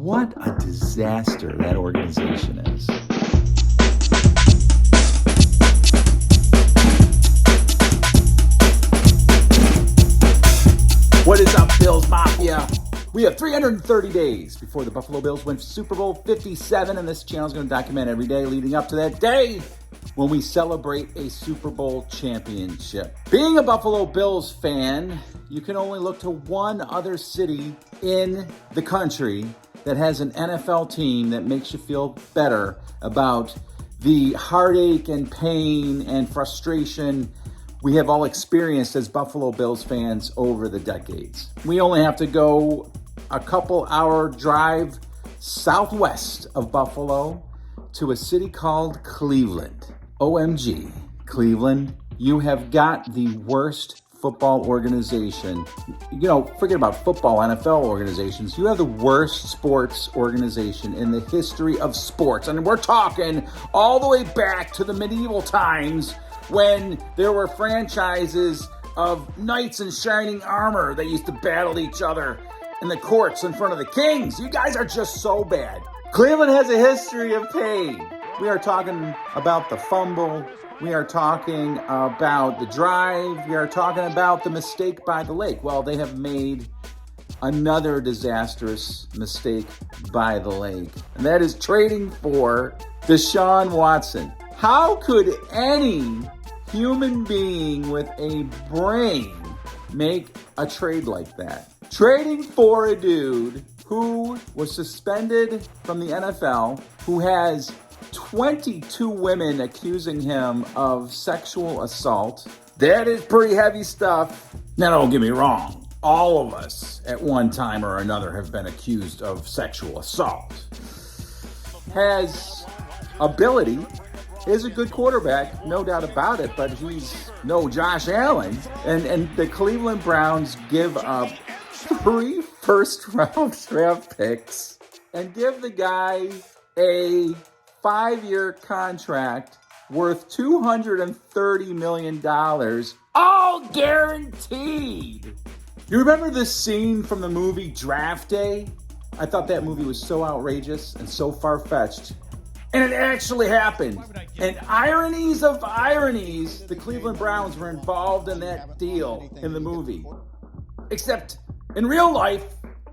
What a disaster that organization is. What is up, Bills Mafia? We have 330 days before the Buffalo Bills win Super Bowl 57, and this channel is going to document every day leading up to that day when we celebrate a Super Bowl championship. Being a Buffalo Bills fan, you can only look to one other city in the country that has an NFL team that makes you feel better about the heartache and pain and frustration we have all experienced as Buffalo Bills fans over the decades. We only have to go a couple hour drive southwest of Buffalo to a city called Cleveland. OMG, Cleveland, you have got the worst football organization. You know, forget about football, NFL organizations. You have the worst sports organization in the history of sports. And we're talking all the way back to the medieval times when there were franchises of knights in shining armor that used to battle each other in the courts in front of the kings. You guys are just so bad. Cleveland has a history of pain. We are talking about the fumble. We are talking about the drive. We are talking about the mistake by the lake. Well, they have made another disastrous mistake by the lake, and that is trading for Deshaun Watson. How could any human being with a brain make a trade like that? Trading for a dude who was suspended from the NFL, who has 22 women accusing him of sexual assault. That is pretty heavy stuff. Now, don't get me wrong. All of us at one time or another have been accused of sexual assault. Has ability, is a good quarterback, no doubt about it, but he's no Josh Allen. And the Cleveland Browns give up 3 first-round draft picks and give the guy a 5-year contract worth $230 million, all guaranteed. You remember this scene from the movie Draft Day? I thought that movie was so outrageous and so far-fetched. And it actually happened. And ironies of ironies, the Cleveland Browns were involved in that deal in the movie. Except in real life,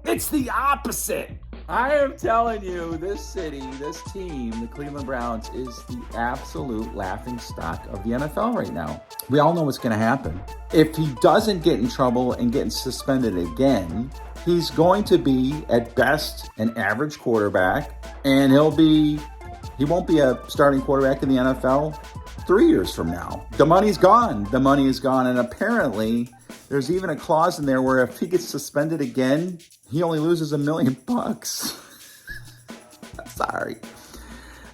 it's the opposite. I am telling you, this city, this team, the Cleveland Browns, is the absolute laughingstock of the NFL right now. We all know what's going to happen. If he doesn't get in trouble and get suspended again, he's going to be, at best, an average quarterback, and he won't be a starting quarterback in the NFL 3 years from now. The money's gone. The money is gone, and apparently there's even a clause in there where if he gets suspended again, he only loses $1 million. Sorry.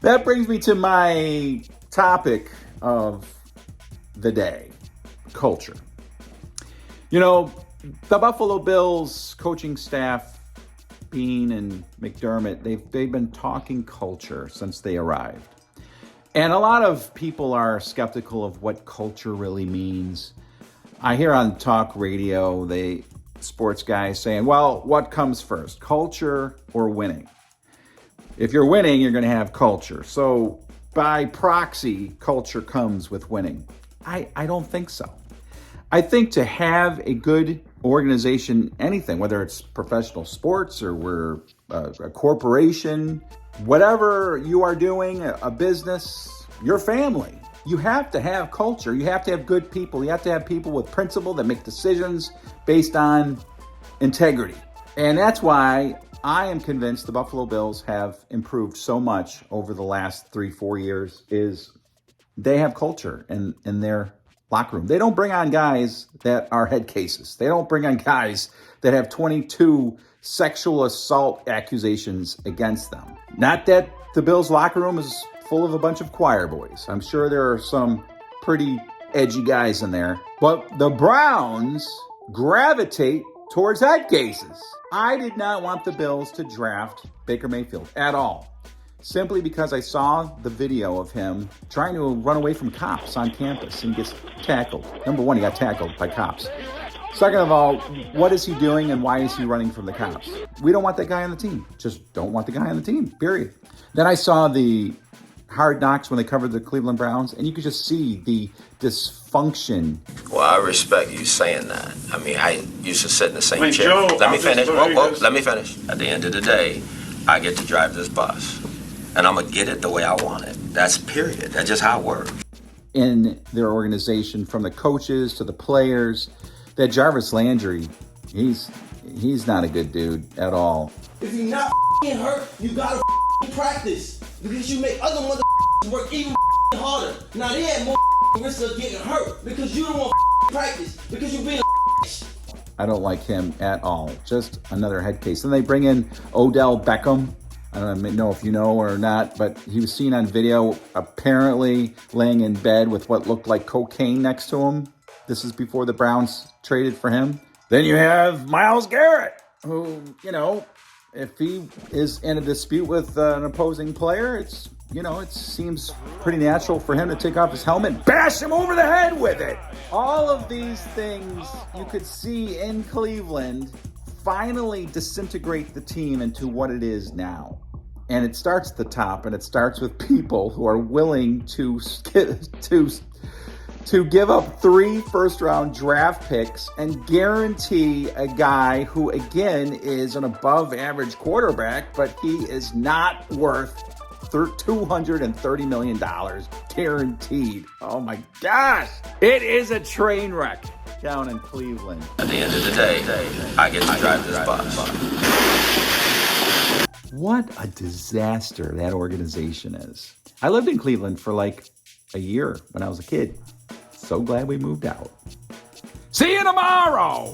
That brings me to my topic of the day, culture. You know, the Buffalo Bills coaching staff, Bean and McDermott, they've been talking culture since they arrived. And a lot of people are skeptical of what culture really means. I hear on talk radio, sports guys saying, well, what comes first, culture or winning? If you're winning, you're going to have culture. So by proxy, culture comes with winning. I don't think so. I think to have a good organization, anything, whether it's professional sports or we're a corporation, whatever you are doing, a business, your family, you have to have culture. You have to have good people. You have to have people with principle that make decisions based on integrity. And that's why I am convinced the Buffalo Bills have improved so much over the last 3-4 years is they have culture in their locker room. They don't bring on guys that are head cases. They don't bring on guys that have 22 sexual assault accusations against them. Not that the Bills locker room is full of a bunch of choir boys. I'm sure there are some pretty edgy guys in there, but the Browns gravitate towards head cases. I did not want the Bills to draft Baker Mayfield at all, simply because I saw the video of him trying to run away from cops on campus and gets tackled. Number one, he got tackled by cops. Second of all, what is he doing and why is he running from the cops? We don't want that guy on the team. Just don't want the guy on the team, period. Then I saw the Hard Knocks when they covered the Cleveland Browns, and you could just see the dysfunction. Well, I respect you saying that. I mean, I used to sit in the same chair. Joe, let me finish. Let me finish. At the end of the day, I get to drive this bus, and I'm going to get it the way I want it. That's period. That's just how it works. In their organization, from the coaches to the players, that Jarvis Landry, he's not a good dude at all. If you're not hurt, you gotta practice, because you make other mother work even harder. Now they had more risk of getting hurt because you don't want practice, because you're being I don't like him at all. Just another head case. And they bring in Odell Beckham. I don't know if you know or not, but he was seen on video apparently laying in bed with what looked like cocaine next to him. This is before the Browns traded for him. Then you have Myles Garrett, who, if he is in a dispute with an opposing player, it seems pretty natural for him to take off his helmet, bash him over the head with it. All of these things you could see in Cleveland finally disintegrate the team into what it is now. And it starts at the top, and it starts with people who are willing to give up 3 first-round draft picks and guarantee a guy who, again, is an above-average quarterback, but he is not worth $230 million guaranteed. Oh, my gosh. It is a train wreck down in Cleveland. At the end of the day, I get to drive this bus. What a disaster that organization is. I lived in Cleveland for like a year when I was a kid. So glad we moved out. See you tomorrow.